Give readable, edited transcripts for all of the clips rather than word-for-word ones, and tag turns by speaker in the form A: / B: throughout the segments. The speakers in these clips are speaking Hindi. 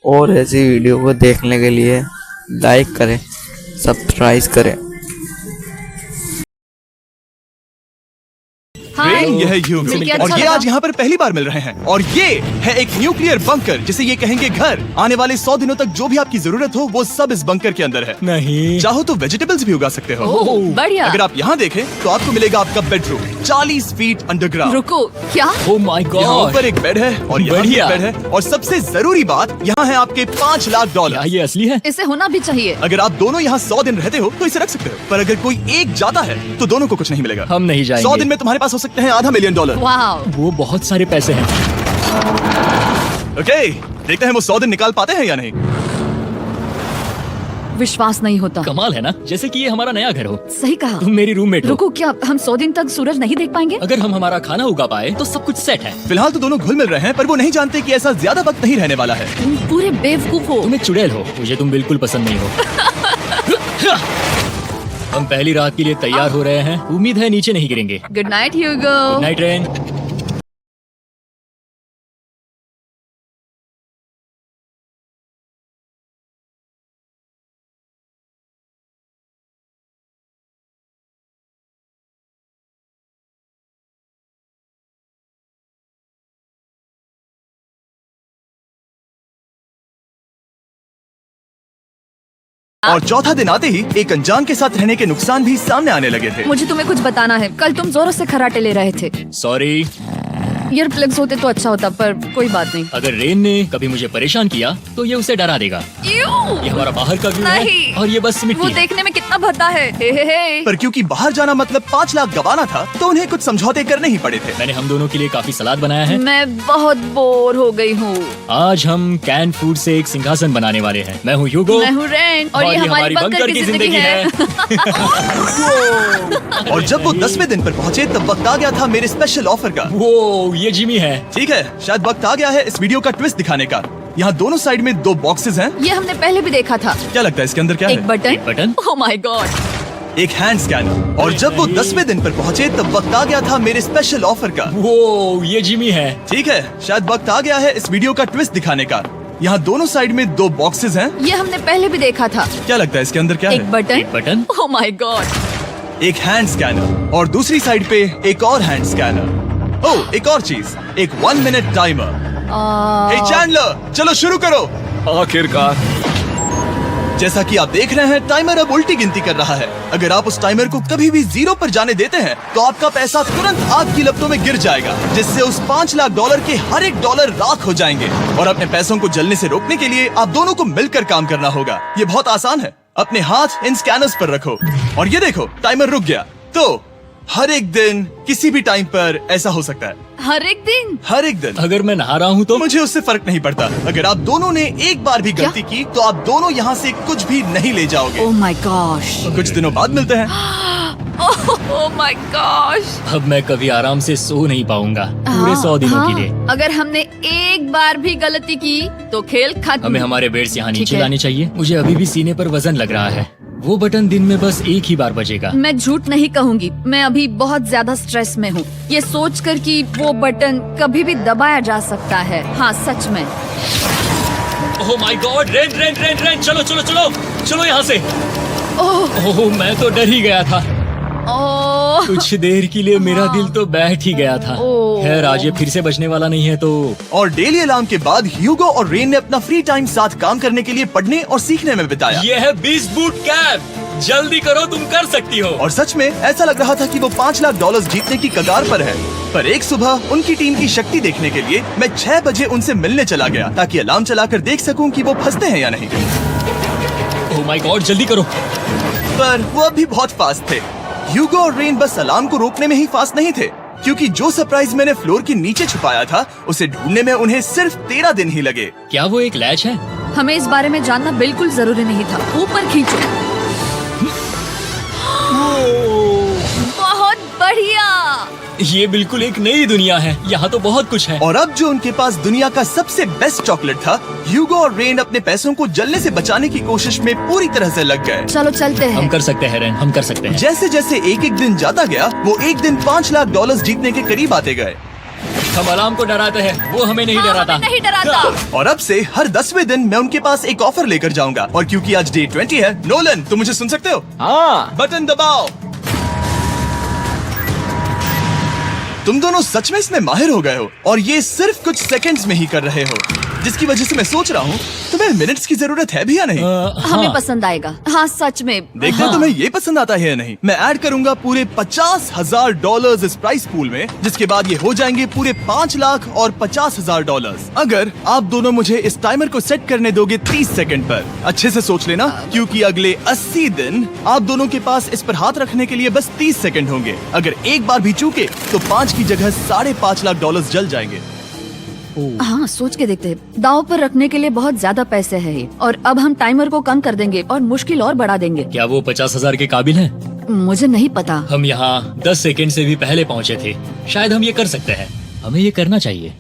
A: और ऐसी वीडियो को देखने के लिए लाइक करें, सब्सक्राइब करें।
B: ये है ह्यूगो और ये आज यहाँ पर पहली बार मिल रहे हैं और ये है एक न्यूक्लियर बंकर जिसे ये कहेंगे घर। आने वाले 100 दिनों तक जो भी आपकी जरूरत हो वो सब इस बंकर के अंदर है।
C: नहीं,
B: चाहो तो वेजिटेबल्स भी उगा सकते हो।
D: बढ़िया।
B: अगर आप यहाँ देखें तो आपको मिलेगा आपका बेडरूम 40 फीट अंडरग्राउंड।
D: रुको, क्या?
C: ओह माय
B: यहाँ
C: गॉड,
B: ऊपर एक बेड है और यहाँ भी एक
C: बढ़िया।
B: बेड है और सबसे जरूरी बात यहाँ है आपके $5 लाख।
C: क्या ये असली है?
D: इसे होना भी चाहिए।
B: अगर आप दोनों यहाँ 100 दिन रहते हो तो इसे रख सकते हो, पर अगर कोई एक जाता है तो दोनों को कुछ नहीं मिलेगा।
C: हम नहीं जाएंगे।
B: 100 दिन में तुम्हारे पास हो सकते हैं $500 मिलियन।
D: वाओ,
C: वो बहुत सारे पैसे हैं।
B: ओके, देखते हैं वो 100 दिन निकाल पाते हैं या नहीं।
D: विश्वास नहीं होता।
C: कमाल है ना, जैसे कि ये हमारा नया घर हो।
D: सही कहा।
C: तुम मेरी रूममेट हो।
D: रुको, क्या हम 100 दिन तक सूरज नहीं देख पाएंगे?
C: अगर हम हमारा खाना उगा पाए तो सब कुछ सेट है।
B: फिलहाल तो दोनों घुल मिल रहे हैं, पर वो नहीं जानते कि ऐसा ज्यादा वक्त नहीं रहने वाला है।
D: तुम पूरे बेवकूफ हो।
C: तुम एक चुड़ैल हो, मुझे तुम बिल्कुल पसंद नहीं हो। हम पहली रात के लिए तैयार हो रहे हैं। उम्मीद है नीचे नहीं गिरेंगे।
D: Good night Hugo.
C: Night rain.
B: और चौथा दिन आते ही एक अनजान के साथ रहने के नुकसान भी सामने आने लगे थे।
D: मुझे तुम्हें कुछ बताना है। कल तुम जोरों से खर्राटे ले रहे थे।
C: सॉरी।
D: ईयर प्लग्स होते तो अच्छा होता, पर कोई बात नहीं।
C: अगर रेन ने कभी मुझे परेशान किया तो ये उसे डरा देगा। ये हमारा बाहर का व्यू है
D: नहीं।
C: और ये बस
D: वो
C: मिट्टी है।
D: देखने में कितना भद्दा है। हे।
B: पर क्योंकि बाहर जाना मतलब 5 लाख गवाना था तो उन्हें कुछ समझौते करने ही पड़े थे।
C: मैंने हम दोनों के लिए काफी सलाद बनाया है।
D: मैं बहुत बोर हो गई हूँ।
C: आज हम कैन फूड से एक सिंहासन बनाने वाले हैं। मैं हूँ ह्यूगो
D: मैं हूँ रेन और ये हमारी बंकर की जिंदगी है।
B: और जब वो 10वें दिन पर पहुँचे तब वक्त आ गया था मेरे स्पेशल ऑफर का।
C: वो ये जिमी है।
B: ठीक है, शायद वक्त आ गया है इस वीडियो का ट्विस्ट दिखाने का। यहाँ दोनों साइड में 2 बॉक्सेस हैं।
D: ये हमने पहले भी देखा था।
B: क्या लगता है इसके अंदर क्या
D: एक
B: है?
D: Button.
C: Button?
D: Oh my God.
B: एक हैंड स्कैनर। और जब वो 10वें दिन पर पहुँचे तब वक्त आ गया था मेरे स्पेशल ऑफर का।
C: वो ये जिमी है।
B: ठीक है, शायद वक्त आ गया है इस वीडियो का ट्विस्ट दिखाने का। यहाँ दोनों साइड में 2 बॉक्सेस हैं।
D: ये हमने पहले भी देखा था।
B: क्या लगता है इसके अंदर क्या
D: एक
B: है?
D: Button.
C: Button?
D: Oh my God.
B: एक हैंड स्कैनर और दूसरी साइड पे एक और हैंड स्कैनर। ओह, एक और चीज, एक 1 मिनट टाइमर। हे चैंडलर, चलो शुरू करो।
C: आखिरकार।
B: जैसा कि आप देख रहे हैं टाइमर अब उल्टी गिनती कर रहा है। अगर आप उस टाइमर को कभी भी 0 पर जाने देते हैं तो आपका पैसा तुरंत आग की लपटों में गिर जाएगा, जिससे उस $5 लाख के हर एक डॉलर राख हो जाएंगे। और अपने पैसों को जलने से रोकने के लिए आप दोनों को मिलकर काम करना होगा। ये बहुत आसान है। अपने हाथ इन स्कैनर्स पर रखो और ये देखो टाइमर रुक गया। तो हर एक दिन किसी भी टाइम पर ऐसा हो सकता है।
D: हर एक दिन?
B: हर एक दिन।
C: अगर मैं नहा रहा हूँ तो
B: मुझे उससे फर्क नहीं पड़ता। अगर आप दोनों ने एक बार भी गलती की तो आप दोनों यहाँ से कुछ भी नहीं ले जाओगे।
D: Oh my gosh.
B: कुछ दिनों बाद मिलते हैं।
D: Oh my gosh.
C: अब मैं कभी आराम से सो नहीं पाऊंगा पूरे 100 दिनों के लिए।
D: अगर हमने एक बार भी गलती की तो खेल खत्म।
C: हमें हमारे बेड्स यहाँ
D: ठीक
C: नीचे
D: है।
C: लाने चाहिए। मुझे अभी भी सीने पर वजन लग रहा है। वो बटन दिन में बस एक ही बार बजेगा।
D: मैं झूठ नहीं कहूँगी, मैं अभी बहुत ज्यादा स्ट्रेस में हूँ, ये सोचकर कि वो बटन कभी भी दबाया जा सकता है। हाँ सच में।
C: ओह my God, rain rain rain rain, चलो चलो चलो चलो यहाँ से। ओह मैं तो डर ही गया था।
D: ओह
C: कुछ देर के लिए मेरा दिल तो बैठ ही गया था।
D: ओह।
C: खैर आज ये फिर से बचने वाला नहीं है तो।
B: और डेली अलार्म के बाद ह्यूगो और रेन ने अपना फ्री टाइम साथ काम करने के लिए पढ़ने और सीखने में बिताया।
C: ये है 20 बूट कैप। जल्दी करो, तुम कर सकती हो।
B: और सच में ऐसा लग रहा था कि वो $5 लाख जीतने की कगार पर है। पर एक सुबह उनकी टीम की शक्ति देखने के लिए मैं 6 बजे उनसे मिलने चला गया ताकि अलार्म चलाकर देख सकूं कि वो फंसते हैं या नहीं।
C: ओह माय गॉड, जल्दी करो।
B: पर वो अब भी बहुत फास्ट थे। ह्यूगो और रेन बस अलार्म को रोकने में ही फास्ट नहीं थे, क्योंकि जो सरप्राइज मैंने फ्लोर के नीचे छुपाया था उसे ढूंढने में उन्हें सिर्फ 13 दिन ही लगे।
C: क्या वो एक लैच है?
D: हमें इस बारे में जानना बिल्कुल जरूरी नहीं था। ऊपर खींचो। बहुत बढ़िया।
C: ये बिल्कुल एक नई दुनिया है। यहाँ तो बहुत कुछ है।
B: और अब जो उनके पास दुनिया का सबसे बेस्ट चॉकलेट था, ह्यूगो और रेन अपने पैसों को जलने से बचाने की कोशिश में पूरी तरह से लग गए।
D: चलो चलते हैं।
C: हम कर सकते हैं रेन, हम कर सकते हैं।
B: जैसे जैसे एक एक दिन जाता गया वो एक दिन $5 लाख जीतने के करीब आते गए।
C: हम अलार्म को डराते हैं, वो हमें नहीं
D: हाँ,
C: डराता।
D: हमें नहीं डराता।
B: और अब से हर 10वें दिन मैं उनके पास एक ऑफर लेकर जाऊंगा, और क्योंकि आज डे 20 है, नोलन तुम मुझे सुन सकते हो?
E: हाँ।
B: बटन दबाओ। तुम दोनों सच में इसमें माहिर हो गए हो, और ये सिर्फ कुछ सेकंड्स में ही कर रहे हो, जिसकी वजह से मैं सोच रहा हूँ तुम्हें मिनट्स की जरूरत है भी या नहीं।
D: हमें पसंद आएगा। हाँ सच में।
B: देखते हैं तुम्हें ये पसंद आता है या नहीं। मैं ऐड करूंगा पूरे $50,000 इस प्राइस पूल में, जिसके बाद ये हो जाएंगे पूरे $5,50,000। अगर आप दोनों मुझे इस टाइमर को सेट करने दोगे 30 सेकंड पर। अच्छे से सोच लेना, क्योंकि अगले 80 दिन आप दोनों के पास इस पर हाथ रखने के लिए बस 30 सेकंड होंगे। अगर एक बार भी चूके तो 5 की जगह $5.5 लाख जल जाएंगे।
D: हाँ सोच के देखते हैं। दांव पर रखने के लिए बहुत ज्यादा पैसे है ये, और अब हम टाइमर को कम कर देंगे और मुश्किल और बढ़ा देंगे।
C: क्या वो 50,000 के काबिल हैं?
D: मुझे नहीं पता।
C: हम यहाँ 10 सेकंड से भी पहले पहुँचे थे। शायद हम ये कर सकते हैं। हमें ये करना चाहिए।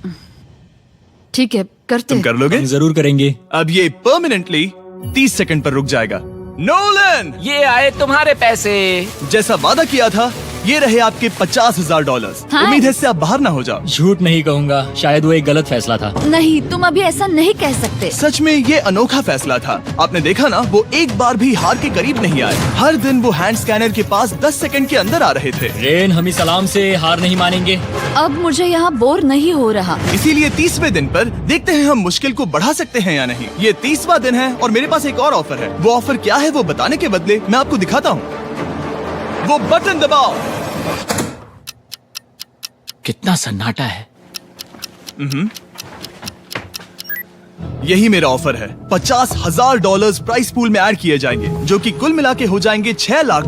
D: ठीक है करते
B: तुम
D: हैं।
B: कर लोगे?
C: हम जरूर करेंगे।
B: अब ये परमानेंटली 30 सेकंड पर रुक जाएगा। नोलन,
E: ये आए तुम्हारे पैसे।
B: जैसा वादा किया था, ये रहे आपके $50,000।
D: हाँ।
B: उम्मीद है इससे आप बाहर ना हो जाओ।
C: झूठ नहीं कहूँगा, शायद वो एक गलत फैसला था।
D: नहीं, तुम अभी ऐसा नहीं कह सकते।
B: सच में ये अनोखा फैसला था। आपने देखा ना, वो एक बार भी हार के करीब नहीं आए। हर दिन वो हैंड स्कैनर के पास 10 सेकंड के अंदर आ रहे थे।
C: रेन, हम इस अलार्म से हार नहीं मानेंगे।
D: अब मुझे यहाँ बोर नहीं हो रहा।
B: इसीलिए 30वें दिन पर देखते हैं हम मुश्किल को बढ़ा सकते हैं या नहीं। ये 30वां दिन है और मेरे पास एक और ऑफर है। वो ऑफर क्या है वो बताने के बदले मैं आपको दिखाता हूँ। वो बटन दबाओ।
E: कितना सन्नाटा है।
B: यही मेरा ऑफर है। $50,000 प्राइस पूल में ऐड किए जाएंगे, जो कि कुल मिला के हो जाएंगे $6 लाख।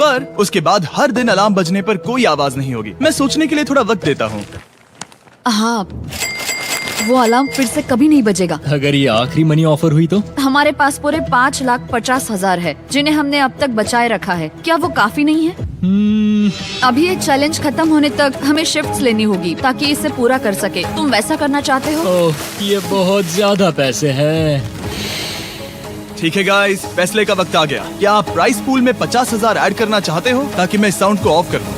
B: पर उसके बाद हर दिन अलार्म बजने पर कोई आवाज नहीं होगी। मैं सोचने के लिए थोड़ा वक्त देता हूँ।
D: हाँ, वो अलार्म फिर से कभी नहीं बजेगा।
C: अगर ये आखिरी मनी ऑफर हुई तो?
D: हमारे पास पूरे 5,50,000 है, जिन्हें हमने अब तक बचाए रखा है। क्या वो काफी नहीं है? अभी ये चैलेंज खत्म होने तक हमें शिफ्ट्स लेनी होगी ताकि इसे पूरा कर सके। तुम वैसा करना चाहते हो?
C: ओह, ये बहुत ज्यादा पैसे हैं।
B: ठीक है गाइस, फैसले का वक्त आ गया। क्या आप प्राइस पूल में 50,000 ऐड करना चाहते हो ताकि मैं साउंड को ऑफ कर दूं?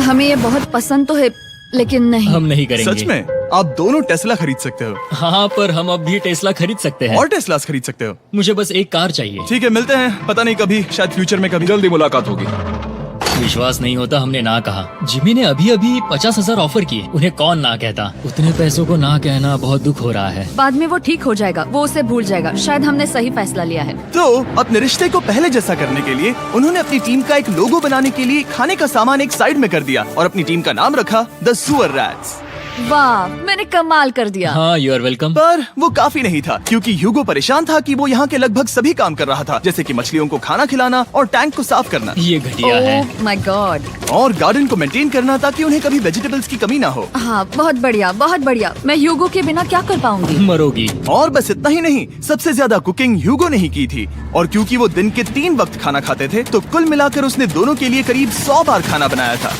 D: हमें ये बहुत पसंद तो है, लेकिन नहीं।
C: हम नहीं करेंगे।
B: सच में? आप दोनों टेस्ला खरीद सकते हो।
C: हाँ, पर हम अब भी टेस्ला खरीद सकते हैं।
B: और टेस्लास खरीद सकते हो।
C: मुझे बस एक कार चाहिए।
B: ठीक है, मिलते हैं। पता नहीं कभी, शायद फ्यूचर में कभी।
E: जल्दी मुलाकात होगी।
C: विश्वास नहीं होता हमने ना कहा। जिमी ने अभी अभी 50,000 ऑफर किए। उन्हें कौन ना कहता। उतने पैसों को ना कहना बहुत दुख हो रहा है।
D: बाद में वो ठीक हो जाएगा, वो उसे भूल जाएगा। शायद हमने सही फैसला लिया है।
B: तो अपने रिश्ते को पहले जैसा करने के लिए उन्होंने अपनी टीम का एक लोगो बनाने के लिए खाने का सामान एक साइड में कर दिया और अपनी टीम का नाम रखा द सुअर रैट्स।
D: वाह, मैंने कमाल कर दिया।
C: हाँ, यू आर वेलकम।
B: पर वो काफी नहीं था, क्योंकि ह्यूगो परेशान था कि वो यहाँ के लगभग सभी काम कर रहा था, जैसे कि मछलियों को खाना खिलाना और टैंक को साफ करना
C: ये घटिया है।
D: ओह माय गॉड।
B: और गार्डन को मेंटेन करना ताकि उन्हें कभी वेजिटेबल्स की कमी ना हो।
D: हाँ, बहुत बढ़िया, बहुत बढ़िया। मैं ह्यूगो के बिना क्या कर पाऊंगी?
C: मरोगी।
B: और बस इतना ही नहीं, सबसे ज्यादा कुकिंग ह्यूगो ने ही की थी। और क्योंकि वो दिन के 3 वक्त खाना खाते थे, तो कुल मिलाकर उसने दोनों के लिए करीब 100 बार खाना बनाया था।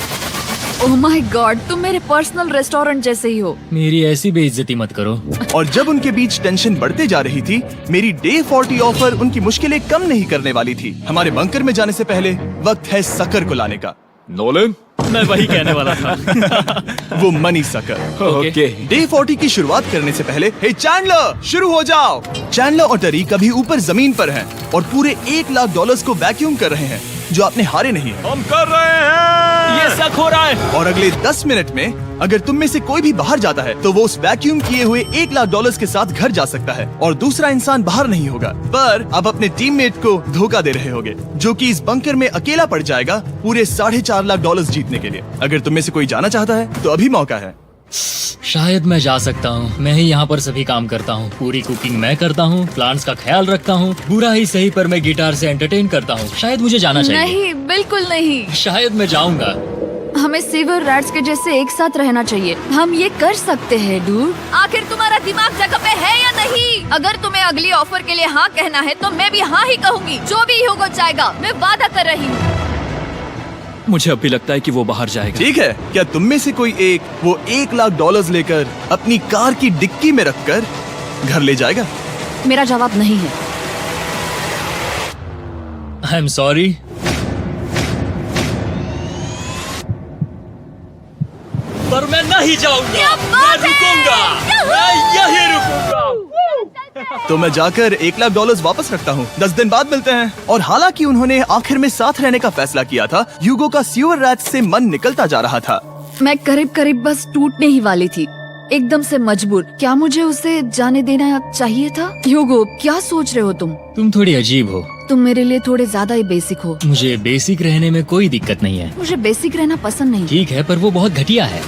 D: ओह माय गॉड, तुम मेरे पर्सनल रेस्टोरेंट जैसे ही हो।
C: मेरी ऐसी बेइज्जती मत करो।
B: और जब उनके बीच टेंशन बढ़ते जा रही थी, मेरी डे 40 ऑफर उनकी मुश्किलें कम नहीं करने वाली थी। हमारे बंकर में जाने से पहले वक्त है सकर को लाने का।
E: नोलन।
C: मैं वही कहने वाला था।
B: वो मनी सकर।
E: ओके।
B: डे 40 की शुरुआत करने से पहले, हे चैंडलर, शुरू हो जाओ। चैंडलर और टरी कभी ऊपर जमीन पर हैं और पूरे $1 लाख को वैक्यूम कर रहे हैं, जो आपने हारे नहीं है।
E: हम कर रहे हैं।
C: ये शक हो रहा है।
B: और अगले 10 मिनट में अगर तुम में से कोई भी बाहर जाता है, तो वो उस वैक्यूम किए हुए $1 लाख के साथ घर जा सकता है और दूसरा इंसान बाहर नहीं होगा। पर अब अपने टीममेट को धोखा दे रहे होगे, जो कि इस बंकर में अकेला पड़ जाएगा पूरे $4.5 लाख जीतने के लिए। अगर तुम में से कोई जाना चाहता है तो अभी मौका है।
C: शायद मैं जा सकता हूँ। मैं ही यहाँ पर सभी काम करता हूँ। पूरी कुकिंग मैं करता हूँ, प्लांट्स का ख्याल रखता हूँ। बुरा ही सही, पर मैं गिटार से एंटरटेन करता हूँ। शायद मुझे जाना चाहिए।
D: नहीं, बिल्कुल नहीं।
C: शायद मैं जाऊँगा।
D: हमें सीवर रैट्स के जैसे एक साथ रहना चाहिए। हम ये कर सकते हैं डूड। आखिर तुम्हारा दिमाग जगह पे है या नहीं? अगर तुम्हें अगली ऑफर के लिए हाँ कहना है, तो मैं भी हाँ ही कहूँगी। जो भी होगा जाएगा, मैं वादा कर रही हूँ।
E: मुझे अभी लगता है कि वो बाहर जाएगा।
B: ठीक है, क्या तुम में से कोई एक वो $1 लाख लेकर अपनी कार की डिक्की में रखकर घर ले जाएगा?
D: मेरा जवाब नहीं है।
C: I am sorry. नहीं जाऊंगा,
D: क्या
C: मैं
D: बात है!
C: रुकूंगा, मैं यही रुकूंगा।
B: तो मैं जाकर $1,00,000 वापस रखता हूँ। 10 दिन बाद मिलते हैं। और हालांकि उन्होंने आखिर में साथ रहने का फैसला किया था, ह्यूगो का सीवर रैट्स से मन निकलता जा रहा था।
D: मैं करीब करीब बस टूटने ही वाली थी, एकदम से मजबूर। क्या मुझे उसे जाने देना चाहिए था? ह्यूगो, क्या सोच रहे हो तुम?
C: तुम थोड़ी अजीब हो।
D: तुम मेरे लिए थोड़े ज्यादा ही बेसिक हो।
C: मुझे बेसिक रहने में कोई दिक्कत नहीं है।
D: मुझे बेसिक रहना पसंद नहीं।
C: ठीक है, पर वो बहुत घटिया है।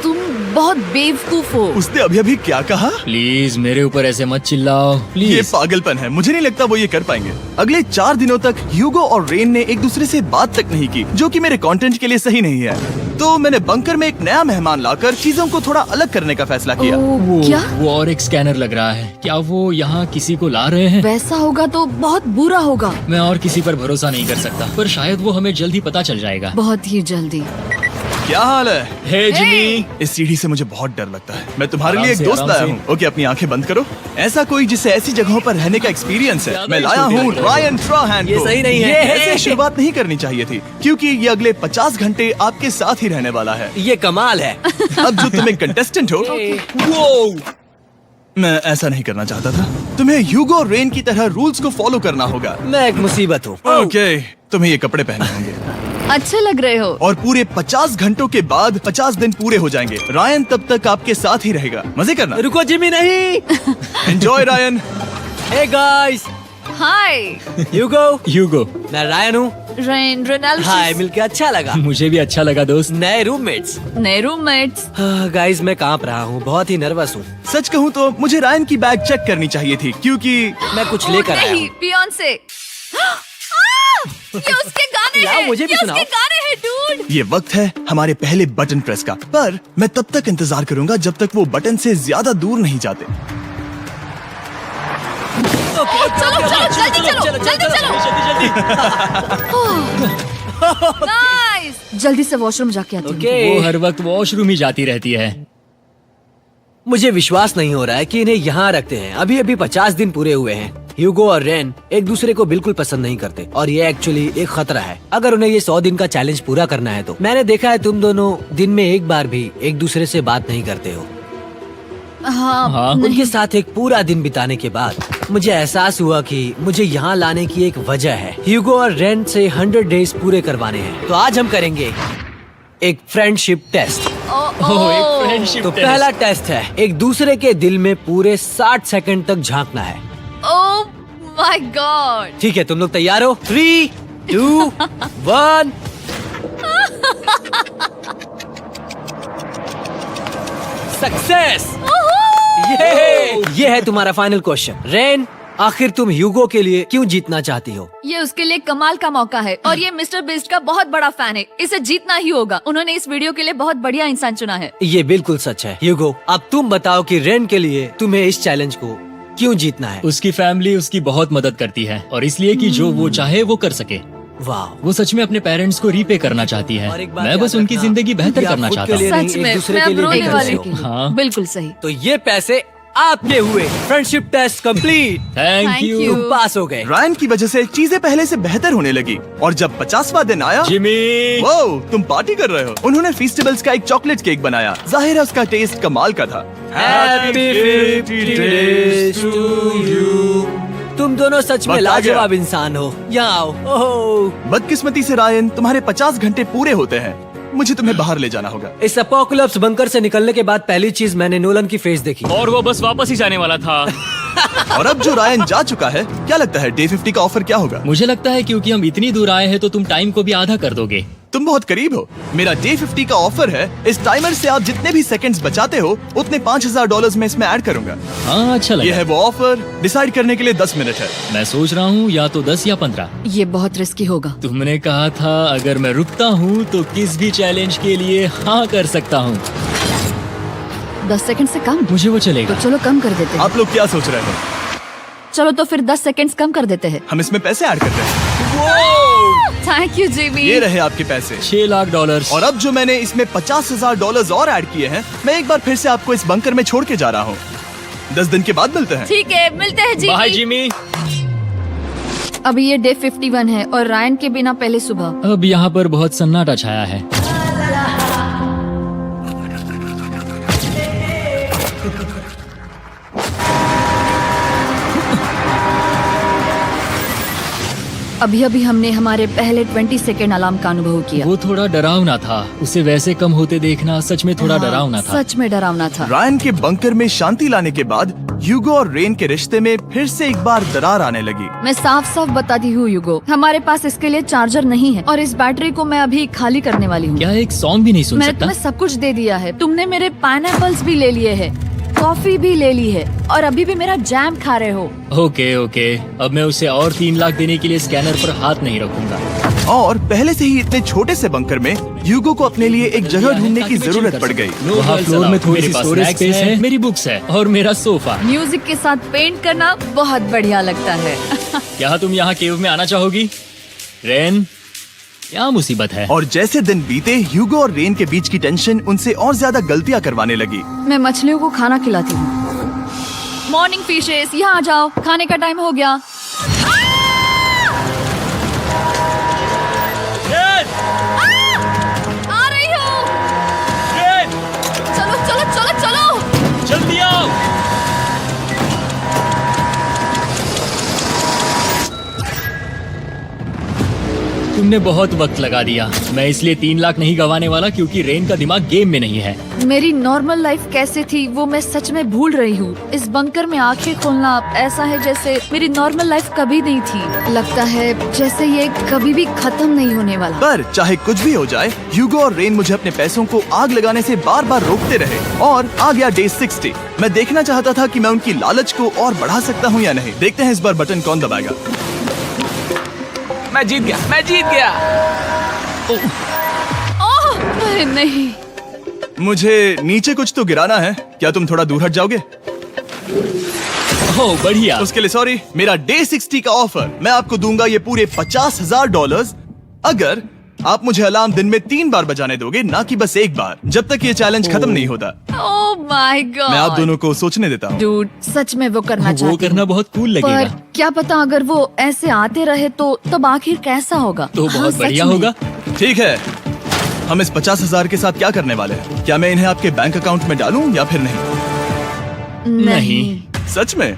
D: तुम बहुत बेवकूफ हो।
B: उसने अभी अभी क्या कहा?
C: प्लीज मेरे ऊपर ऐसे मत चिल्लाओ,
B: ये
C: प्लीज।
B: पागलपन है। मुझे नहीं लगता वो ये कर पाएंगे। अगले 4 दिनों तक ह्यूगो और रेन ने एक दूसरे से बात तक नहीं की, जो कि मेरे कंटेंट के लिए सही नहीं है। तो मैंने बंकर में एक नया मेहमान लाकर चीजों को थोड़ा अलग करने का फैसला किया।
D: ओ, क्या?
C: वो और एक स्कैनर लग रहा है। क्या वो यहाँ किसी को ला रहे हैं?
D: वैसा होगा तो बहुत बुरा होगा।
C: मैं और किसी पर भरोसा नहीं कर सकता, पर शायद वो हमें जल्द ही पता चल जाएगा।
D: बहुत ही जल्दी।
B: क्या हाल है?
C: हे जिमी।
B: इस सीढ़ी से मुझे बहुत डर लगता है। मैं तुम्हारे
C: आराम
B: लिए एक
C: से,
B: दोस्त
C: आराम
B: लाया
C: से।
B: हूँ। ओके, अपनी आंखें बंद करो। ऐसा कोई जिसे ऐसी जगहों पर रहने का एक्सपीरियंस है।
C: ज्यादा
B: मैं
C: ही
B: लाया
C: छोटे
B: हूँ
C: लग रहे हो।
B: रायन ट्राहैन को।
F: ये सही नहीं है।
B: ऐसे शुरुआत नहीं करनी चाहिए थी, क्योंकि ये अगले 50 घंटे आपके साथ ही रहने वाला है।
F: ये कमाल है।
B: अब जो तुम एक कंटेस्टेंट हो, वो मैं ऐसा नहीं करना चाहता था। तुम्हें ह्यूगो और रेन की तरह रूल्स को फॉलो करना होगा।
F: मैं एक मुसीबत हूँ।
B: ओके, तुम्हें ये कपड़े पहनने होंगे।
D: अच्छे लग रहे हो।
B: और पूरे 50 घंटों के बाद 50 दिन पूरे हो जाएंगे। रायन तब तक आपके साथ ही रहेगा। मजे करना।
F: रुको जिमी, नहीं।
B: Enjoy Ryan.
F: हे गाइस,
D: हाय
F: ह्यूगो, मैं रायन हूँ।
D: Rain, Reynold.
F: हाय, मिलके अच्छा लगा।
C: मुझे भी अच्छा लगा दोस्त।
F: नए रूममेट्स।
D: नए रूममेट्स।
F: गाइस, मैं कांप रहा हूँ, बहुत ही नर्वस हूँ।
B: सच कहूँ तो मुझे रायन की बैग चेक करनी चाहिए थी, क्योंकि
F: मैं कुछ लेकर आया
D: नहीं,
F: हूँ।
D: बियॉन्से। ये उसके गाने
F: लाओ,
D: हैं।
F: मुझे भी
D: ये
F: सुनाओ।
D: उसके गाने हैं, डूड।
B: ये वक्त है हमारे पहले बटन प्रेस का। पर मैं तब तक इंतजार करूंगा जब तक वो बटन से ज्यादा दूर नहीं जाते।
D: चलो जल्दी नाइस। जल्दी से वॉशरूम जाके आती हूँ।
F: ओके।
C: वो हर वक्त वॉशरूम ही जाती रहती है।
F: मुझे विश्वास नहीं हो रहा है कि इन्हें यहाँ रखते हैं। अभी अभी 50 दिन पूरे हुए हैं। ह्यूगो और रेन एक दूसरे को बिल्कुल पसंद नहीं करते और ये एक्चुअली एक खतरा है अगर उन्हें ये 100 दिन का चैलेंज पूरा करना है तो। मैंने देखा है तुम दोनों दिन में एक बार भी एक दूसरे से बात नहीं करते हो।
C: हाँ।
F: उनके साथ एक पूरा दिन बिताने के बाद मुझे एहसास हुआ कि मुझे यहाँ लाने की एक वजह है। ह्यूगो और रेन से 100 डेज पूरे करवाने हैं। तो आज हम करेंगे एक फ्रेंडशिप टेस्ट।
C: ओह, एक फ्रेंडशिप
F: तो
C: टेस्ट।
F: पहला टेस्ट है, एक दूसरे के दिल में पूरे 60 सेकंड तक झांकना है।
D: ओह माय गॉड।
F: ठीक है, तुम लोग तैयार हो? 3, 2, 1। सक्सेस। ये है तुम्हारा फाइनल क्वेश्चन। रेन, आखिर तुम ह्यूगो के लिए क्यों जीतना चाहती हो?
D: ये उसके लिए कमाल का मौका है और ये मिस्टर बीस्ट का बहुत बड़ा फैन है। इसे जीतना ही होगा। उन्होंने इस वीडियो के लिए बहुत बढ़िया इंसान चुना है।
F: ये बिल्कुल सच है। ह्यूगो, अब तुम बताओ कि रेन के लिए तुम्हें इस चैलेंज को क्यों जीतना है?
C: उसकी फैमिली उसकी बहुत मदद करती है और इसलिए कि जो वो चाहे वो कर सके।
F: वाह।
C: वो सच में अपने पेरेंट्स को रीपे करना चाहती है।
F: और एक बात
C: मैं
F: याद
C: बस उनकी
F: रखना,
C: जिंदगी बेहतर
F: कि आप
C: करना
F: खुद
C: चाहता
F: के लिए
C: हूँ।
F: नहीं,
D: सच
F: एक
D: में
F: दूसरे
D: मैं
F: के
D: अब
F: लिए
D: रोने
F: भी कर
D: वाली
F: रहे हो।
D: थी।
C: हाँ।
D: बिल्कुल सही।
F: तो ये पैसे आपके हुए। Friendship test complete.
C: Thank
D: Thank
C: you
D: you।
F: तुम पास हो गए।
B: रायन की वजह से चीजें पहले से बेहतर होने लगी और जब 50वां दिन आया,
C: जिमी।
B: वो तुम पार्टी कर रहे हो। उन्होंने फेस्टिवल्स का एक चॉकलेट केक बनाया। जाहिर है उसका टेस्ट कमाल का था।
F: Happy 50 days to you। तुम दोनों सच में
B: वक्त आ गया।
F: लाजवाब इंसान हो। यहाँ आओ। ओह,
B: बदकिस्मती से रायन, तुम्हारे 50 घंटे पूरे होते हैं। मुझे तुम्हें बाहर ले जाना होगा।
F: इस अपोकलिप्स बंकर से निकलने के बाद पहली चीज मैंने नोलन की फेस देखी।
E: और वो बस वापस ही जाने वाला था।
B: और अब जो रायन जा चुका है, क्या लगता है डे 50 का ऑफर क्या होगा?
C: मुझे लगता है क्योंकि हम इतनी दूर आए हैं तो तुम टाइम को भी आधा कर दोगे।
B: तुम बहुत करीब हो। मेरा डे 50 का ऑफर है। इस टाइमर से आप जितने भी सेकंड्स बचाते हो उतने $5000 में इसमें ऐड करूंगा।
C: हाँ, अच्छा
B: ये
C: लगा।
B: है वो ऑफर। डिसाइड करने के लिए 10 मिनट है।
C: मैं सोच रहा हूँ या तो 10 या 15।
D: ये बहुत रिस्की होगा।
C: तुमने कहा था अगर मैं रुकता हूँ तो किस भी चैलेंज के लिए हाँ कर सकता हूँ।
D: 10 सेकंड से कम?
C: मुझे वो
D: तो
C: चलेगा।
D: चलो कम कर देते हैं।
B: आप लोग क्या सोच रहे हो?
D: चलो तो फिर 10 सेकंड्स कम कर देते हैं।
B: हम इसमें पैसे ऐड करते हैं।
D: Thank you Jimmy.
B: ये रहे आपके पैसे।
C: $6 लाख।
B: और अब जो मैंने इसमें $50,000 और ऐड किए हैं, मैं एक बार फिर से आपको इस बंकर में छोड़ के जा रहा हूँ। 10 दिन के बाद मिलते हैं।
D: ठीक है, मिलते हैं
C: बाय
D: जिमी।
C: जिमी।
D: अभी ये डे 51 है और रायन के बिना पहले सुबह।
C: अब यहाँ पर बहुत सन्नाटा छाया है।
D: अभी अभी हमने हमारे पहले 20 सेकेंड अलार्म का अनुभव किया।
C: वो थोड़ा डरावना था। उसे वैसे कम होते देखना सच में थोड़ा डरावना था।
D: सच में डरावना था।
B: रायन के बंकर में शांति लाने के बाद ह्यूगो और रेन के रिश्ते में फिर से एक बार दरार आने लगी।
D: मैं साफ साफ बताती हूँ ह्यूगो, हमारे पास इसके लिए चार्जर नहीं है और इस बैटरी को मैं अभी खाली करने वाली हूँ।
C: क्या एक सॉन्ग भी नहीं सुन
D: मैंने
C: सकता?
D: तुम्हें सब कुछ दे दिया है। तुमने मेरे पाइनएप्पल्स भी ले लिए हैं, कॉफी भी ले ली है और अभी भी मेरा जैम खा रहे हो।
C: ओके ओके, अब मैं उसे और 3 लाख देने के लिए स्कैनर पर हाथ नहीं रखूंगा।
B: और पहले से ही इतने छोटे से बंकर में ह्यूगो को अपने लिए एक जगह ढूंढने की जरूरत पड़ गई।
C: वहाँ फ्लोर में थोड़ी सी स्टोरेज स्पेस है, मेरी बुक्स है और मेरा सोफा।
D: म्यूजिक के साथ पेंट करना बहुत बढ़िया लगता है।
C: क्या तुम यहाँ केव में आना चाहोगी? रेन, क्या मुसीबत है?
B: और जैसे दिन बीते ह्यूगो और रेन के बीच की टेंशन उनसे और ज्यादा गलतियां करवाने लगी।
D: मैं मछलियों को खाना खिलाती हूँ। मॉर्निंग फिशेस, यहाँ आ जाओ, खाने का टाइम हो गया। आ रही हूँ। चलो चलो चलो चलो।
C: जल्दी आओ। तुमने बहुत वक्त लगा दिया। मैं इसलिए 3 लाख नहीं गंवाने वाला क्योंकि रेन का दिमाग गेम में नहीं है।
D: मेरी नॉर्मल लाइफ कैसे थी वो मैं सच में भूल रही हूँ। इस बंकर में आंखें खोलना ऐसा है जैसे मेरी नॉर्मल लाइफ कभी नहीं थी। लगता है जैसे ये कभी भी खत्म नहीं होने वाला।
B: पर चाहे कुछ भी हो जाए, ह्यूगो और रेन मुझे अपने पैसों को आग लगाने से बार बार रोकते रहे। और आ गया डे 60। मैं देखना चाहता था कि मैं उनकी लालच को और बढ़ा सकता हूँ या नहीं। देखते हैं इस बार बटन कौन दबाएगा।
F: मैं जीत गया।
D: ओह अरे नहीं।
B: मुझे नीचे कुछ तो गिराना है। क्या तुम थोड़ा दूर हट जाओगे?
C: ओह बढ़िया।
B: उसके लिए सॉरी। मेरा डे 60 का ऑफर, मैं आपको दूंगा ये पूरे $50,000 अगर आप मुझे अलार्म दिन में 3 बार बजाने दोगे, ना कि बस 1 बार, जब तक ये चैलेंज खत्म नहीं होता।
D: ओह माय गॉड।
B: मैं आप दोनों को सोचने देता हूँ।
D: डूड, सच में वो करना
C: वो
D: चाहती
C: करना
D: हूँ।
C: बहुत कूल
D: पर
C: लगेगा।
D: क्या पता अगर वो ऐसे आते रहे तो तब आखिर कैसा होगा?
C: तो
D: हाँ,
C: बहुत
D: सच
C: बढ़िया
D: में।
C: होगा।
B: ठीक है, हम इस 50,000 के साथ क्या करने वाले हैं? क्या मैं इन्हें आपके बैंक अकाउंट में डालूं या फिर नहीं?
C: नहीं।
B: सच में?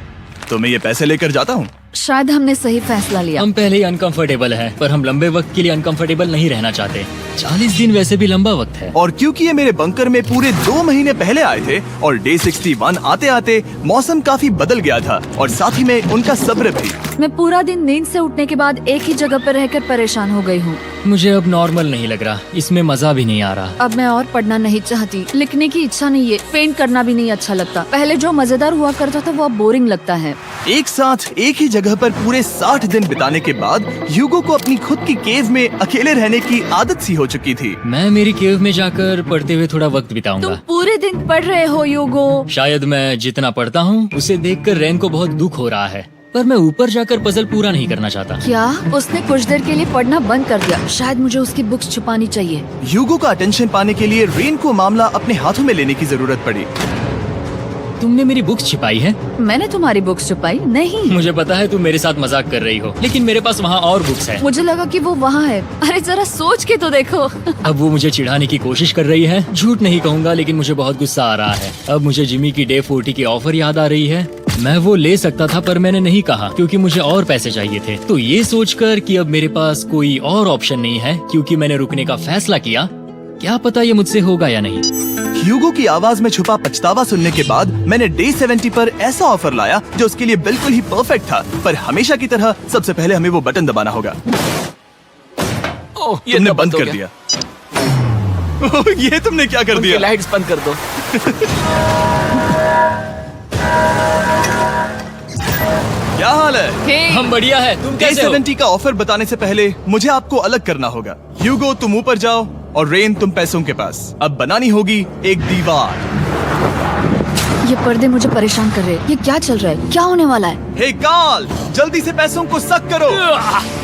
B: तो मैं ये पैसे लेकर जाता हूँ।
D: शायद हमने सही फैसला लिया।
C: हम पहले ही अनकंफर्टेबल हैं, पर हम लंबे वक्त के लिए अनकंफर्टेबल नहीं रहना चाहते। 40 दिन वैसे भी लंबा वक्त है।
B: और क्योंकि ये मेरे बंकर में पूरे 2 महीने पहले आए थे और डे 61 आते आते मौसम काफी बदल गया था और साथ ही में उनका सब्र भी।
D: मैं पूरा दिन नींद से उठने के बाद एक ही जगह पर रहकर परेशान हो गई हूँ।
C: मुझे अब नॉर्मल नहीं लग रहा, इसमें मजा भी नहीं आ रहा।
D: अब मैं और पढ़ना नहीं चाहती, लिखने की इच्छा नहीं है, पेंट करना भी नहीं अच्छा लगता। पहले जो मजेदार हुआ करता था वो अब बोरिंग लगता है।
B: एक साथ एक ही जगह पर पूरे 60 दिन बिताने के बाद ह्यूगो को अपनी खुद की केव में अकेले रहने की आदत सी हो चुकी थी।
C: मैं मेरी केव में जाकर पढ़ते हुए थोड़ा वक्त
D: तुम
C: बिताऊंगा।
D: पूरे दिन पढ़ रहे हो ह्यूगो।
C: शायद मैं जितना पढ़ता हूँ उसे देखकर रेन को बहुत दुख हो रहा है, पर मैं ऊपर जाकर पजल पूरा नहीं करना चाहता।
D: क्या उसने कुछ देर के लिए पढ़ना बंद कर दिया? शायद मुझे उसकी बुक्स छुपानी चाहिए।
B: ह्यूगो का अटेंशन पाने के लिए रेन को मामला अपने हाथों में लेने की जरूरत पड़ी।
C: तुमने मेरी बुक्स छिपाई है?
D: मैंने तुम्हारी बुक्स छुपाई नहीं।
C: मुझे पता है तुम मेरे साथ मजाक कर रही हो, लेकिन मेरे पास वहाँ और बुक्स हैं।
D: मुझे लगा कि वो वहाँ है। अरे जरा सोच के तो देखो।
C: अब वो मुझे चिढ़ाने की कोशिश कर रही है। झूठ नहीं कहूँगा, लेकिन मुझे बहुत गुस्सा आ रहा है। अब मुझे जिमी की डे 40 की ऑफर याद आ रही है। मैं वो ले सकता था पर मैंने नहीं कहा क्योंकि मुझे और पैसे चाहिए थे। तो ये सोचकर कि अब मेरे पास कोई और ऑप्शन नहीं है क्योंकि मैंने रुकने का फैसला किया, क्या पता ये मुझसे होगा या नहीं।
B: ह्यूगो की आवाज में छुपा पछतावा सुनने के बाद मैंने डे 70 पर ऐसा ऑफर लाया जो उसके लिए बिल्कुल ही परफेक्ट था। पर हमेशा की तरह सबसे पहले हमें वो बटन दबाना होगा।
F: ये
B: तुमने
F: तो
B: बंद
F: हो
B: कर
F: गया।
B: दिया। ये तुमने क्या कर दिया?
F: लाइट्स बंद कर दो।
B: क्या हाल है?
D: हे,
C: हम बढ़िया है, तुम
B: डे
C: कैसे हो?
B: 70 का ऑफर बताने से पहले मुझे आपको अलग करना होगा। ह्यूगो तुम ऊपर जाओ और रेन तुम पैसों के पास। अब बनानी होगी एक दीवार।
D: ये पर्दे मुझे परेशान कर रहे हैं। ये क्या चल रहा है? क्या होने वाला है?
B: हे काल, जल्दी से पैसों को सक करो।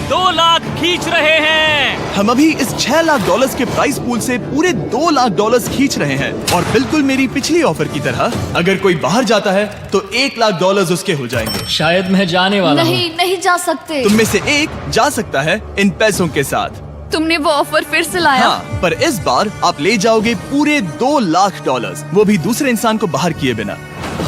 E: 2 लाख खींच रहे हैं।
B: हम अभी इस $6 लाख के प्राइस पूल से पूरे $2 लाख खींच रहे हैं और बिल्कुल मेरी पिछली ऑफर की तरह अगर कोई बाहर जाता है तो $1 लाख उसके हो जाएंगे।
C: शायद मैं जाने वाला हूँ।
D: नहीं जा सकते।
B: तुम में से एक जा सकता है इन पैसों के साथ।
D: तुमने वो ऑफर फिर से लाया?
B: हाँ, पर इस बार आप ले जाओगे पूरे $2 लाख, वो भी दूसरे इंसान को बाहर किए बिना।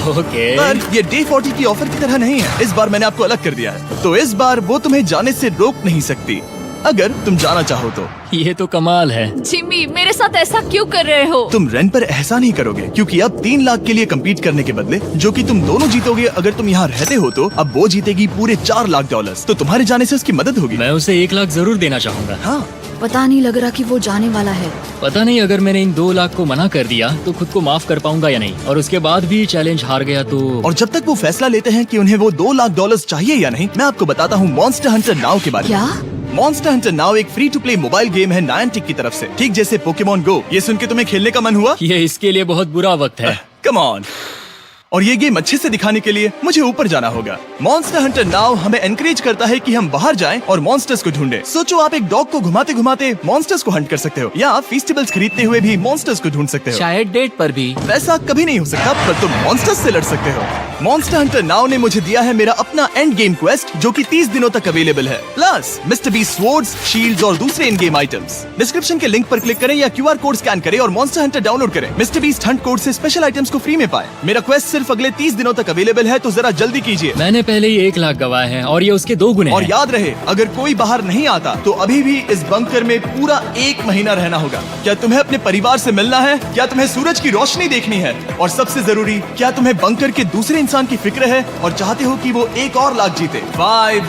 C: ओके।
B: पर ये डे 40 की ऑफर की तरह नहीं है। इस बार मैंने आपको अलग कर दिया है, तो इस बार वो तुम्हें जाने से रोक नहीं सकती, अगर तुम जाना चाहो तो।
C: ये तो कमाल है।
D: जिमी, मेरे साथ ऐसा क्यों कर रहे हो?
B: तुम रेन पर एहसान ही करोगे, क्योंकि अब 3 लाख के लिए कम्पीट करने के बदले, जो कि तुम दोनों जीतोगे अगर तुम यहाँ रहते हो, तो अब वो जीतेगी पूरे $4 लाख। तो तुम्हारे जाने से उसकी मदद होगी।
C: मैं उसे 1 लाख जरूर देना चाहूंगा।
B: हाँ,
D: पता नहीं लग रहा कि वो जाने वाला है।
C: पता नहीं अगर मैंने इन 2 लाख को मना कर दिया तो खुद को माफ कर पाऊंगा या नहीं, और उसके बाद भी चैलेंज हार गया तो।
B: और जब तक वो फैसला लेते हैं कि उन्हें वो $2 लाख चाहिए या नहीं, मैं आपको बताता हूँ मॉन्स्टर हंटर नाउ के बारे में।
D: क्या?
B: मॉन्स्टर हंटर नाउ एक free to play mobile game है नायनटिक की तरफ से, ठीक जैसे पोकेमॉन गो। ये सुन के तुम्हें खेलने का मन हुआ?
C: ये इसके लिए बहुत बुरा वक्त है।
B: Come on. और ये गेम अच्छे से दिखाने के लिए मुझे ऊपर जाना होगा। मॉन्स्टर हंटर नाउ हमें एनकरेज करता है कि हम बाहर जाएं और मॉन्स्टर्स को ढूंढें। सोचो, आप एक डॉग को घुमाते घुमाते मॉन्स्टर्स को हंट कर सकते हो, या आप फेस्टिवल्स खरीदते हुए भी मॉन्स्टर्स को ढूंढ सकते हो।
F: शायद डेट पर भी।
B: वैसा कभी नहीं हो सकता, पर तुम मॉन्स्टर्स से लड़ सकते हो। मॉन्स्टर हंटर नाउ ने मुझे दिया है मेरा अपना एंड गेम क्वेस्ट, जो कि 30 दिनों तक अवेलेबल है, plus mister beast swords, shields और दूसरे इन गेम आइटम्स। डिस्क्रिप्शन के लिंक पर क्लिक करें या QR कोड स्कैन करें और मॉन्स्टर हंटर डाउनलोड करें। मिस्टर बीस्ट हंट कोड से स्पेशल आइटम्स को फ्री में पाएं। मेरा क्वेस्ट सिर्फ अगले 30 दिनों तक अवेलेबल है, तो जरा जल्दी कीजिए।
C: मैंने पहले ही 1 लाख गवाए हैं और ये उसके 2 गुने
B: और
C: हैं।
B: याद रहे, अगर कोई बाहर नहीं आता तो अभी भी इस बंकर में पूरा 1 महीना रहना होगा। क्या तुम्हें अपने परिवार से मिलना है? क्या तुम्हें सूरज की रोशनी देखनी है? और सबसे जरूरी, क्या तुम्हें बंकर के दूसरे इंसान की फिक्र है और चाहते हो कि वो $1 और लाख जीते? 5,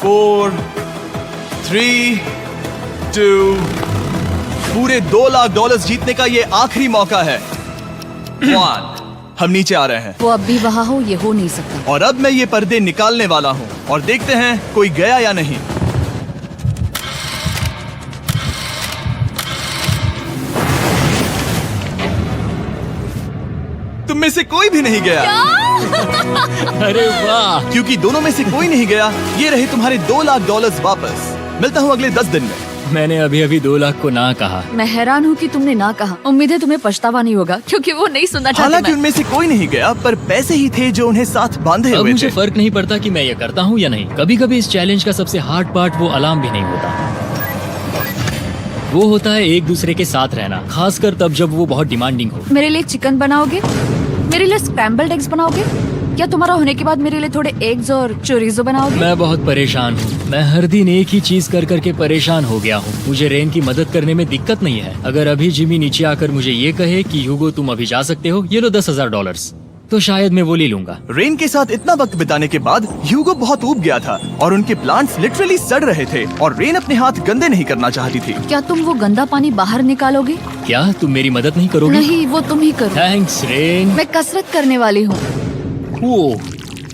B: 4, 3, 2, पूरे $2 लाख जीतने का ये आखिरी मौका है। 1, हम नीचे आ रहे हैं।
D: वो अब भी वहाँ हो, ये हो नहीं सकता।
B: और अब मैं ये पर्दे निकालने वाला हूँ और देखते हैं कोई गया या नहीं। तुम में से कोई भी नहीं गया।
C: अरे वाह।
B: क्योंकि दोनों में से कोई नहीं गया, ये रहे तुम्हारे $2 लाख वापस। मिलता हूँ अगले 10 दिन में।
C: मैंने अभी अभी 2 लाख को ना कहा।
D: मैं हैरान हूँ कि तुमने ना कहा। उम्मीद है तुम्हें पछतावा नहीं होगा, क्योंकि वो नहीं सुनना चाहती।
B: हालांकि
D: मैं।
B: उनमें से कोई नहीं गया, पर पैसे ही थे जो उन्हें साथ बांधे
C: अब
B: हुए
C: मुझे
B: थे।
C: फर्क नहीं पड़ता कि मैं ये करता हूँ या नहीं। कभी कभी इस चैलेंज का सबसे हार्ड पार्ट वो अलार्म भी नहीं होता, वो होता है एक दूसरे के साथ रहना, खासकर तब जब वो बहुत डिमांडिंग हो।
D: मेरे लिए चिकन बनाओगे? मेरे लिए स्क्रैम्बल्ड एग्स बनाओगे? क्या तुम्हारा होने के बाद मेरे लिए थोड़े एग्स और चोरिजो बनाओगे?
C: मैं बहुत परेशान हूँ। मैं हर दिन एक ही चीज कर करके परेशान हो गया हूँ। मुझे रेन की मदद करने में दिक्कत नहीं है। अगर अभी जिमी नीचे आकर मुझे ये कहे कि ह्यूगो तुम अभी जा सकते हो, ये लो $10,000, तो शायद मैं वो ले लूंगा।
B: रेन के साथ इतना वक्त बिताने के बाद ह्यूगो बहुत ऊब गया था और उनके प्लांट्स लिटरली सड़ रहे थे, और रेन अपने हाथ गंदे नहीं करना चाहती थी।
D: क्या तुम वो गंदा पानी बाहर निकालोगे?
C: क्या तुम मेरी मदद नहीं करोगे?
D: नहीं, वो तुम ही करो।
C: Thanks rain.
D: मैं कसरत करने वाली हूँ।
C: वो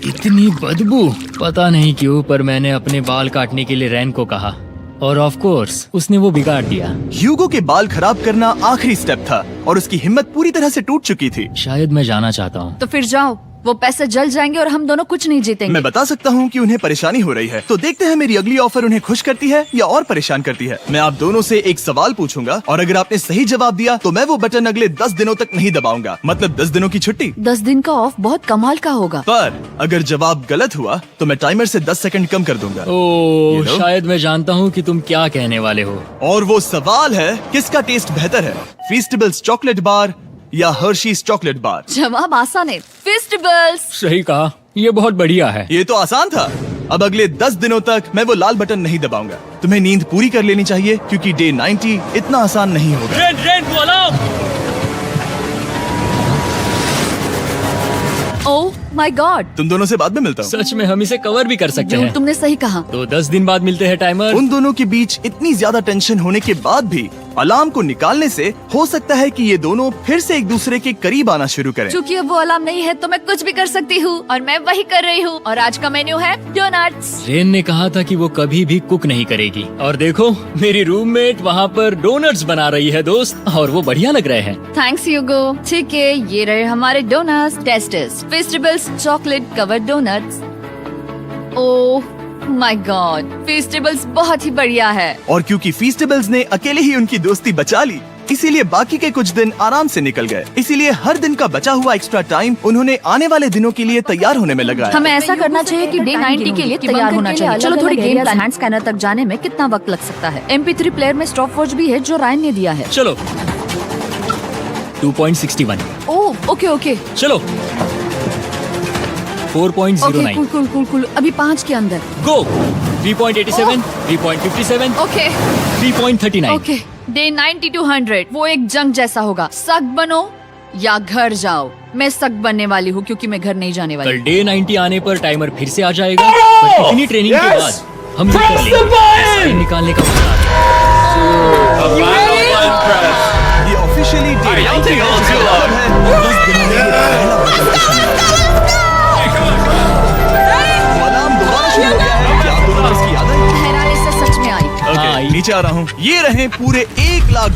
C: इतनी बदबू। पता नहीं क्यों, पर मैंने अपने बाल काटने के लिए रैन को कहा, और ऑफ कोर्स उसने वो बिगाड़ दिया।
B: ह्यूगो के बाल खराब करना आखिरी स्टेप था और उसकी हिम्मत पूरी तरह से टूट चुकी थी।
C: शायद मैं जाना चाहता हूँ।
D: तो फिर जाओ, वो पैसे जल जाएंगे और हम दोनों कुछ नहीं जीतेंगे।
B: मैं बता सकता हूँ कि उन्हें परेशानी हो रही है, तो देखते हैं मेरी अगली ऑफर उन्हें खुश करती है या और परेशान करती है। मैं आप दोनों से एक सवाल पूछूंगा और अगर आपने सही जवाब दिया तो मैं वो बटन अगले 10 दिनों तक नहीं दबाऊंगा, मतलब 10 दिनों की छुट्टी।
D: 10 दिन का ऑफ बहुत कमाल का होगा।
B: पर अगर जवाब गलत हुआ तो मैं टाइमर से 10 सेकंड कम कर दूंगा।
C: ओह,
B: You know?
C: शायद मैं जानता हूँ कि तुम क्या कहने वाले हो।
B: और वो सवाल है, किसका टेस्ट बेहतर है, फेस्टिवल्स चॉकलेट बार या हर्शीज चॉकलेट बार?
D: जवाब आसान है, फेस्टिवल्स।
C: सही कहा, ये बहुत बढ़िया है।
B: ये तो आसान था। अब अगले 10 दिनों तक मैं वो लाल बटन नहीं दबाऊंगा। तुम्हें नींद पूरी कर लेनी चाहिए, क्योंकि डे 90 इतना आसान नहीं होगा।
E: रेन रेन को अलार्म।
D: ओह माय गॉड,
B: तुम दोनों से बाद में मिलता हूँ।
C: सच में हम इसे कवर भी कर सकते हैं।
D: तुमने सही कहा।
C: तो 10 दिन बाद मिलते हैं टाइमर।
B: उन दोनों के बीच इतनी ज्यादा टेंशन होने के बाद भी अलार्म को निकालने से हो सकता है कि ये दोनों फिर से एक दूसरे के करीब आना शुरू करें।
D: क्योंकि अब वो अलार्म नहीं है तो मैं कुछ भी कर सकती हूँ, और मैं वही कर रही हूँ। और आज का मेन्यू है डोनट्स।
C: रेन ने कहा था कि वो कभी भी कुक नहीं करेगी, और देखो मेरी रूममेट वहाँ पर डोनट्स बना रही है दोस्त, और वो बढ़िया लग रहे हैं।
D: Thanks Hugo. ठीक है, ये रहे हमारे donuts. Testers festivals chocolate covered donuts. Oh my God, festivals बहुत ही बढ़िया है।
B: और क्योंकि फेस्टिवल्स ने अकेले ही उनकी दोस्ती बचा ली, इसीलिए बाकी के कुछ दिन आराम से निकल गए। इसीलिए हर दिन का बचा हुआ एक्स्ट्रा टाइम उन्होंने आने वाले दिनों के लिए तैयार होने में लगाया।
D: हमें ऐसा करना चाहिए कि डे 90 के लिए तैयार होना चाहिए। चलो थोड़ी गेम प्लान। हैंड स्कैनर तक जाने में कितना वक्त लग सकता है? MP3 प्लेयर में स्टॉपवॉच भी है जो रायन ने दिया है।
C: चलो 2.61।
D: Oh okay okay.
C: चलो 4.09।
D: कूल कूल कूल कूल, अभी 5 के अंदर।
C: गो 3.87, 3.57,
D: ओके
C: 3.39।
D: ओके, डे 90 to 100 वो एक जंग जैसा होगा। सख्त बनो या घर जाओ। मैं सख्त बनने वाली हूँ क्योंकि मैं घर नहीं जाने वाली।
C: कल डे 90 आने पर टाइमर फिर से आ जाएगा, पर इतनी ट्रेनिंग के बाद हम ये कर लेंगे। साइन निकालने का मजा आता है।
B: ये ऑफिशियली डे 90 का मतलब है 10 दिनों में ये पहला प्रदर्शन है। अलार्म दोबारा शुरू हो गया है। क्या आप दोनों को इसकी याद है?
D: हैरानी से सच में आई।
B: ओके, नीचे आ रहा हूँ। ये रहे पूरे $1 लाख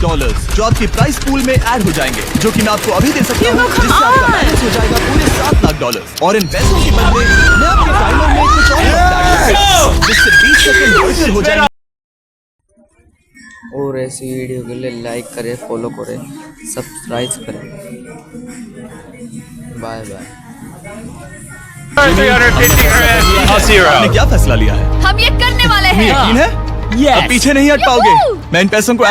B: जो आपके प्राइस पूल में ऐड हो जाएंगे, जो कि मैं आपको अभी दे सकता हूँ, जिससे आपका बैलेंस हो जाएगा पूरे $7 लाख। और इन पैसों के बदले मैं आपके टाइमर में कुछ और ऐड करूंगा, जिससे 20 सेकंड बढ़कर हो जाएंगे।
A: और ऐसी वीडियो के लिए लाइक करें, फॉलो करें, सब्सक्राइब करें। Bye bye.
B: आपने क्या फैसला लिया है?
D: हम ये करने वाले हैं।
B: यकीन है?
C: Yes.
B: अब पीछे नहीं हट पाओगे। मैं इन पैसों को